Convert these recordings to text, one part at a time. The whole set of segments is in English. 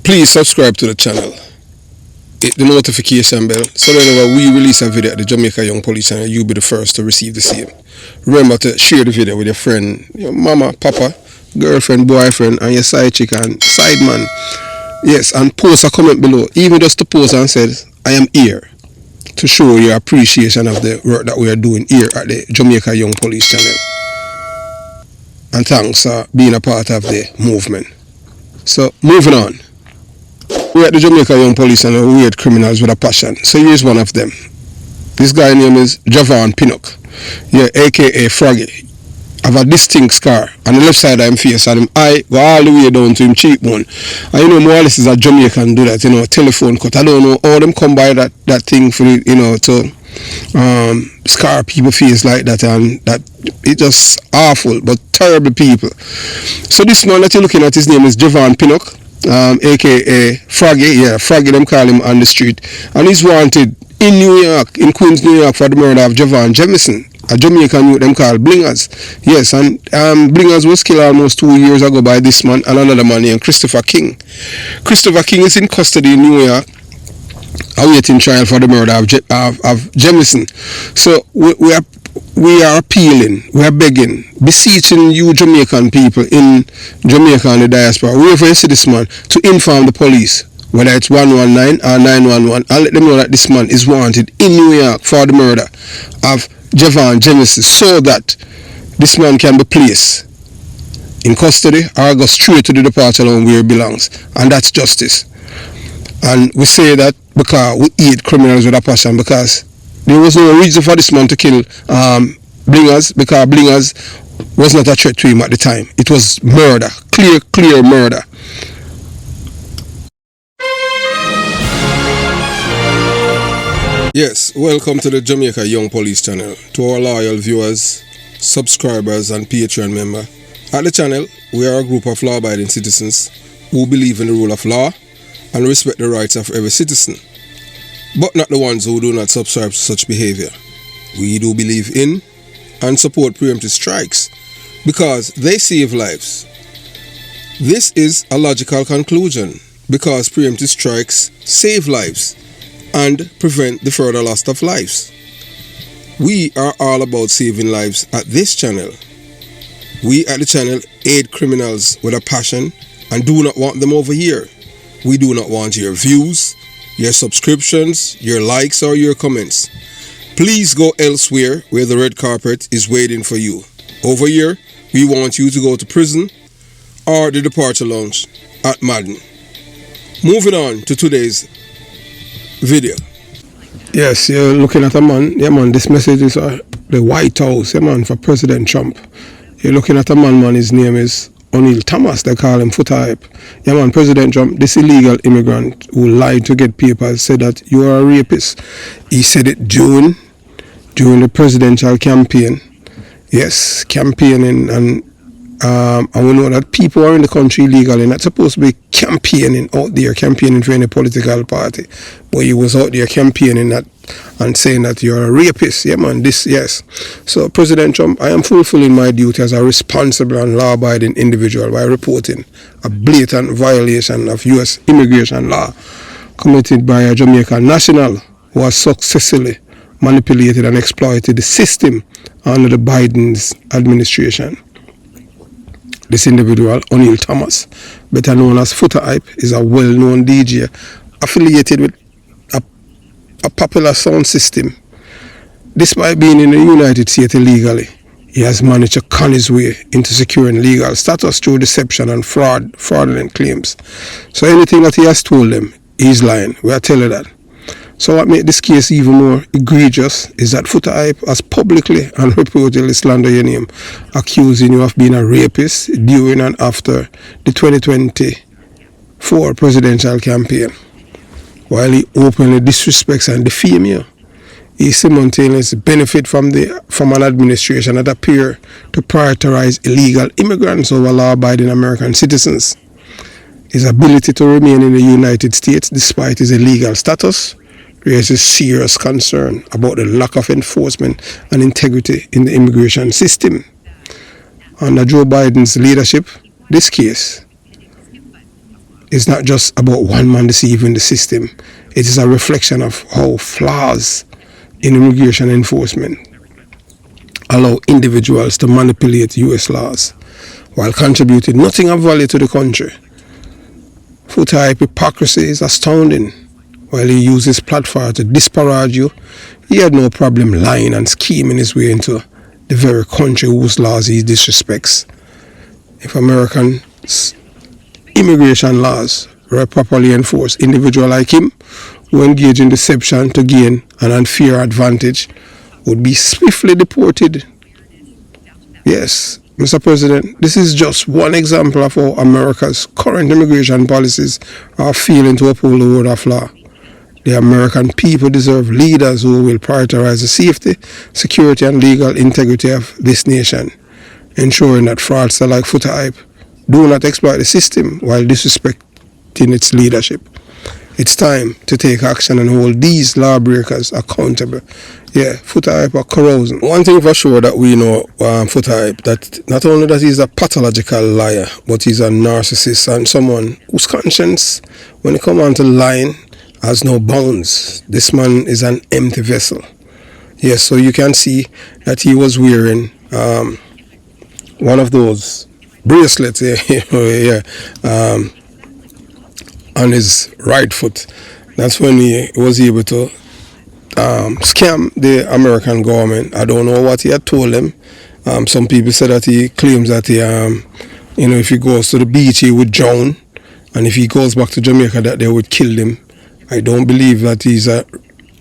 Please subscribe to the channel. Hit the notification bell so that whenever we release a video at the Jamaica Young Police channel, you'll be the first to receive the same. Remember to share the video with your friend, your mama, papa, girlfriend, boyfriend, and your side chick and side man. Yes, and post a comment below, even just to post and say, I am here to show your appreciation of the work that we are doing here at the Jamaica Young Police channel. And thanks for being a part of the movement. So, moving on. We at the Jamaica Young Police channel, we hate criminals with a passion. So here's one of them. This guy's name is Javon Pinck. Yeah, aka Froggy. Have a distinct scar on the left side of his face, and him eye go all the way down to him cheekbone. And you know, more or less is a Jamaican do that, you know, telephone cut. I don't know how them come by that thing for, you know, to scar people face like that, and that it's just awful, but terrible people. So this man that you're looking at, his name is Javon Pinck, aka Froggy. Yeah, Froggy them call him on the street, and he's wanted in New York, in Queens, New York, for the murder of Javon Jamison, a Jamaican youth them called Blingers. Yes, and Blingers was killed almost 2 years ago by this man and another man named Christopher King. Christopher King is in custody in New York, awaiting trial for the murder of Jamison. So we are appealing, we are begging, beseeching you Jamaican people in Jamaica and the diaspora, wherever you see this man, to inform the police, whether it's 119 or 911, and let them know that this man is wanted in New York for the murder of Javon Jamison, so that this man can be placed in custody or go straight to the departure home where he belongs. And that's justice. And we say that because we hate criminals with a passion, because there was no reason for this man to kill Blingers, because Blingers was not a threat to him at the time. It was murder, clear murder. Yes, welcome to the Jamaica Young Police channel. To our loyal viewers, subscribers and Patreon member. At the channel, we are a group of law-abiding citizens who believe in the rule of law and respect the rights of every citizen, but not the ones who do not subscribe to such behavior. We do believe in and support preemptive strikes because they save lives. This is a logical conclusion because preemptive strikes save lives and prevent the further loss of lives. We are all about saving lives at this channel. We at the channel aid criminals with a passion and do not want them over here. We do not want your views, your subscriptions, your likes or your comments. Please go elsewhere where the red carpet is waiting for you. Over here, we want you to go to prison or the departure lounge at Madden. Moving on to today's video. Yes, you're looking at a man. Yeah, man, this message is the White House, yeah, man, for President Trump. You're looking at a man, his name is O'Neil Thomas, they call him Foota Hype. Yeah, man, President Trump, this illegal immigrant who lied to get papers, said that you are a rapist. He said it during the presidential campaign. Yes, campaigning, and we know that people are in the country illegally, not supposed to be campaigning out there, campaigning for any political party. But he was out there campaigning that and saying that you're a rapist. Yeah, man, yes. So, President Trump, I am fulfilling my duty as a responsible and law-abiding individual by reporting a blatant violation of U.S. immigration law committed by a Jamaican national who has successfully manipulated and exploited the system under the Biden's administration. This individual, O'Neil Thomas, better known as Foota Hype, is a well-known DJ affiliated with a popular sound system. Despite being in the United States illegally, he has managed to con his way into securing legal status through deception and fraudulent claims. So anything that he has told them, he's lying. We are telling that. So what makes this case even more egregious is that Foota Hype has publicly and reportedly slandered your name, accusing you of being a rapist during and after the 2024 presidential campaign. While he openly disrespects and defames you, he simultaneously benefits from an administration that appears to prioritize illegal immigrants over law-abiding American citizens. His ability to remain in the United States despite his illegal status raises serious concern about the lack of enforcement and integrity in the immigration system. Under Joe Biden's leadership, this case is not just about one man deceiving the system. It is a reflection of how flaws in immigration enforcement allow individuals to manipulate US laws while contributing nothing of value to the country. Foota Hype hypocrisy is astounding. While he used his platform to disparage you, he had no problem lying and scheming his way into the very country whose laws he disrespects. If American immigration laws were properly enforced, individuals like him who engage in deception to gain an unfair advantage would be swiftly deported. Yes, Mr. President, this is just one example of how America's current immigration policies are failing to uphold the word of law. The American people deserve leaders who will prioritize the safety, security, and legal integrity of this nation, ensuring that fraudsters like Foota Hype do not exploit the system while disrespecting its leadership. It's time to take action and hold these lawbreakers accountable. Yeah, Foota Hype are corrosive. One thing for sure that we know Foota Hype, that not only that he's a pathological liar, but he's a narcissist and someone whose conscience, when it comes on to lying, has no bounds. This man is an empty vessel. Yes, so you can see that he was wearing one of those bracelets on his right foot. That's when he was able to scam the American government. I don't know what he had told them. Some people said that he claims that he, if he goes to the beach he would drown, and if he goes back to Jamaica that they would kill him. I don't believe that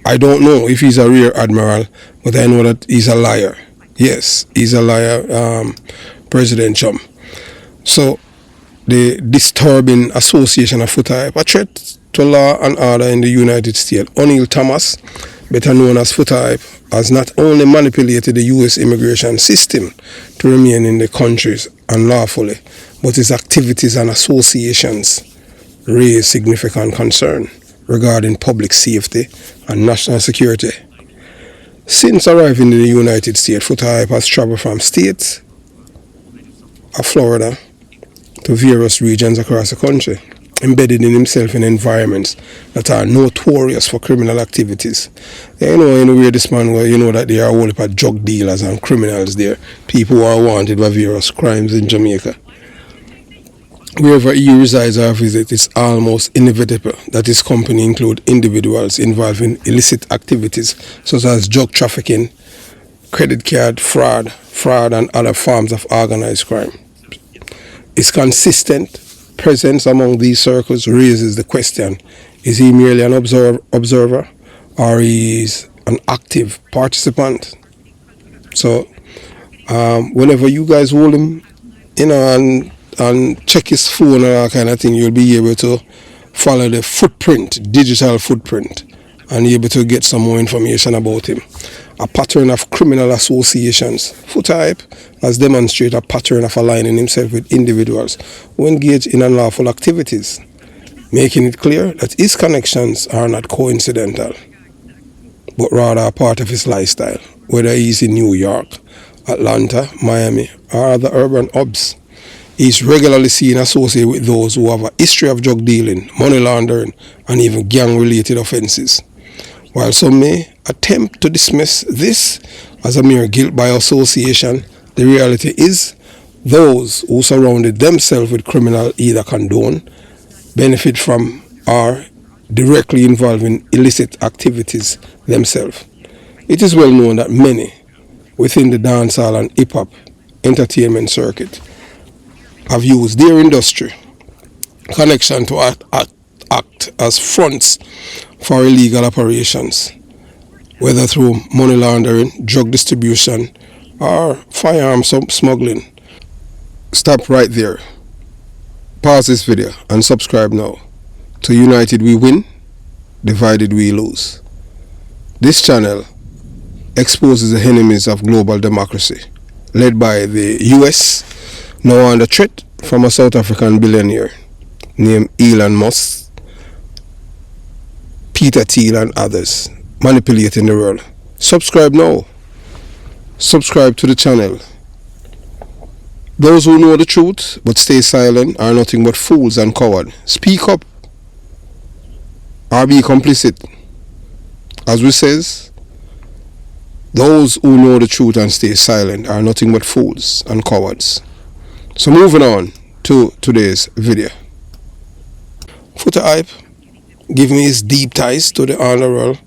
I don't know if he's a rear admiral, but I know that he's a liar. Yes, he's a liar, President Trump. So the disturbing association of Foota Hype, a threat to law and order in the United States. O'Neil Thomas, better known as Foota Hype, has not only manipulated the U.S. immigration system to remain in the countries unlawfully, but his activities and associations raise significant concern regarding public safety and national security. Since arriving in the United States, Foota Hype has traveled from states of Florida to various regions across the country, embedded in himself in environments that are notorious for criminal activities. Anyway, this man, that there are a whole heap of drug dealers and criminals there, people who are wanted by various crimes in Jamaica. Wherever he resides or visits, it's almost inevitable that his company include individuals involved in illicit activities such as drug trafficking, credit card fraud, and other forms of organized crime. His consistent presence among these circles raises the question, is he merely an observer or is an active participant? So whenever you guys hold him, and check his phone and that kind of thing, you'll be able to follow the footprint, digital footprint, and be able to get some more information about him. A pattern of criminal associations. Foota Hype has demonstrated a pattern of aligning himself with individuals who engage in unlawful activities, making it clear that his connections are not coincidental, but rather a part of his lifestyle, whether he's in New York, Atlanta, Miami, or other urban hubs. He's regularly seen associated with those who have a history of drug dealing, money laundering, and even gang-related offenses. While some may attempt to dismiss this as a mere guilt by association, the reality is those who surrounded themselves with criminal either condone, benefit from, or directly involved in illicit activities themselves. It is well known that many within the dancehall and hip-hop entertainment circuit have used their industry connection to act as fronts for illegal operations, whether through money laundering, drug distribution, or firearm smuggling. Stop right there. Pause this video and subscribe now to United We Win, Divided We Lose. This channel exposes the enemies of global democracy, led by the US, now under threat from a South African billionaire named Elon Musk, Peter Thiel and others, manipulating the world. Subscribe now. Subscribe to the channel. Those who know the truth but stay silent are nothing but fools and cowards. Speak up or be complicit. As we says, those who know the truth and stay silent are nothing but fools and cowards. So moving on to today's video. Foota Hype giving his deep ties to the underworld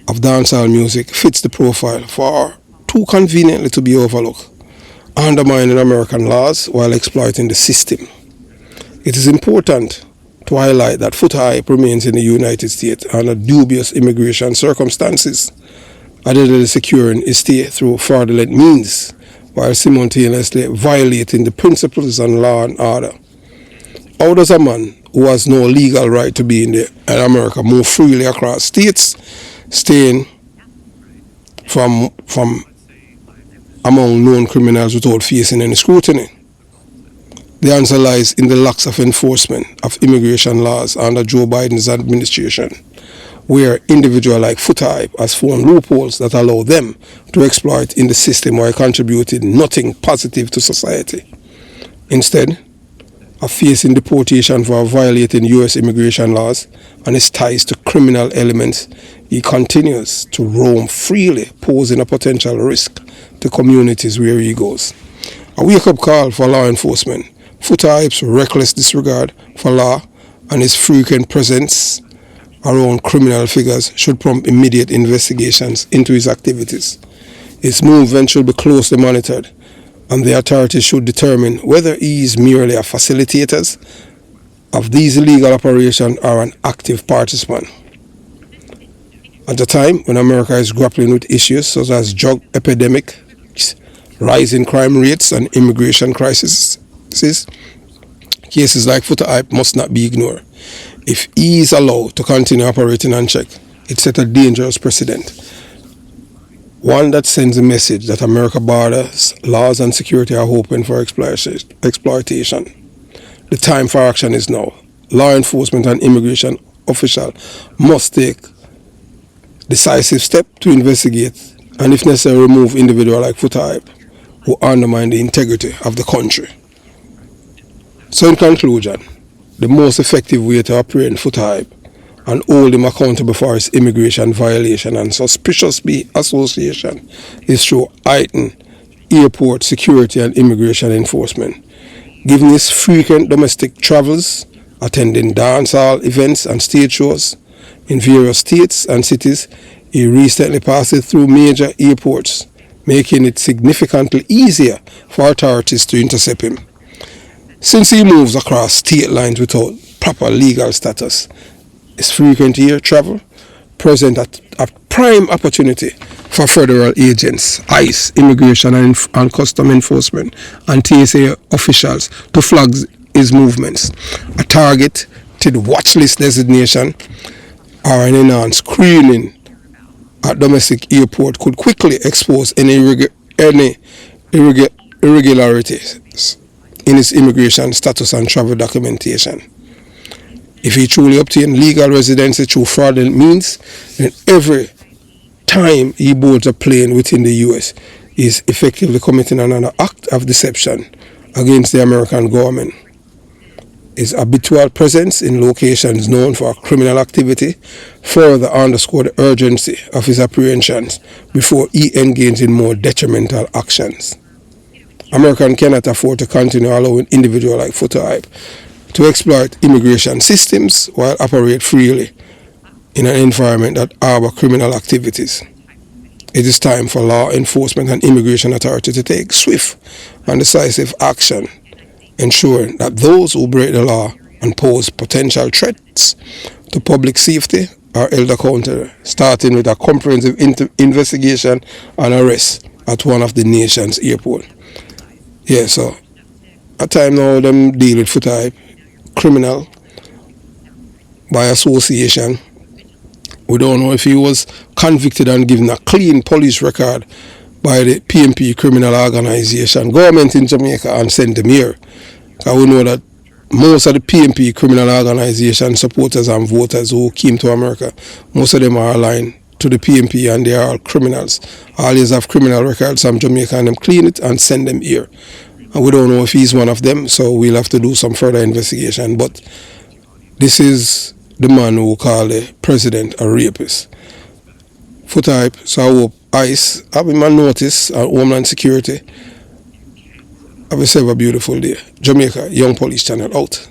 of dancehall music fits the profile for too conveniently to be overlooked, undermining American laws while exploiting the system. It is important to highlight that Foota Hype remains in the United States under dubious immigration circumstances, allegedly securing his stay through fraudulent means while simultaneously violating the principles and law and order. How does a man who has no legal right to be in America move freely across states, staying from among known criminals without facing any scrutiny? The answer lies in the lack of enforcement of immigration laws under Joe Biden's administration, where individuals like Foota Hype has found loopholes that allow them to exploit in the system while contributing nothing positive to society. Instead of facing deportation for violating U.S. immigration laws and his ties to criminal elements, he continues to roam freely, posing a potential risk to communities where he goes. A wake-up call for law enforcement. Foota Hype's reckless disregard for law and his frequent presence around criminal figures should prompt immediate investigations into his activities. His movement should be closely monitored, and the authorities should determine whether he is merely a facilitator of these illegal operations or an active participant. At a time when America is grappling with issues such as drug epidemic, rising crime rates, and immigration crises, cases like Foota Hype must not be ignored. If he is allowed to continue operating unchecked, it sets a dangerous precedent, one that sends a message that America's borders, laws, and security are open for exploitation. The time for action is now. Law enforcement and immigration officials must take decisive steps to investigate and, if necessary, remove individuals like Foota Hype who undermine the integrity of the country. So in conclusion, the most effective way to apprehend Foota Hype and hold him accountable for his immigration violation and suspicious association is through heightened airport security and immigration enforcement. Given his frequent domestic travels, attending dancehall events and stage shows in various states and cities, he recently passed through major airports, making it significantly easier for authorities to intercept him. Since he moves across state lines without proper legal status, his frequent air travel presents a prime opportunity for federal agents, ICE, immigration and custom enforcement, and TSA officials to flag his movements. A targeted watch list designation or an enhanced screening at domestic airport could quickly expose any irregularities in his immigration status and travel documentation. If he truly obtained legal residency through fraudulent means, then every time he boards a plane within the U.S., he is effectively committing another act of deception against the American government. His habitual presence in locations known for criminal activity further underscore the urgency of his apprehensions before he engages in more detrimental actions. Americans cannot afford to continue allowing individuals like Foota Hype to exploit immigration systems while operate freely in an environment that harbors criminal activities. It is time for law enforcement and immigration authorities to take swift and decisive action, ensuring that those who break the law and pose potential threats to public safety are held accountable, starting with a comprehensive investigation and arrest at one of the nation's airports. Yeah, so at time now them deal with Foota Hype, criminal by association. We don't know if he was convicted and given a clean police record by the PMP criminal organization, government in Jamaica, and sent him here. Because we know that most of the PMP criminal organization supporters and voters who came to America, most of them are aligned to the PMP and they are all criminals. Always have criminal records from Jamaica and them clean it and send them here. And we don't know if he's one of them, so we'll have to do some further investigation. But this is the man who called the president a rapist. Foota Hype, so I hope ICE have him on notice and Homeland Security. Have yourself a beautiful day. Jamaica Young Police Channel out.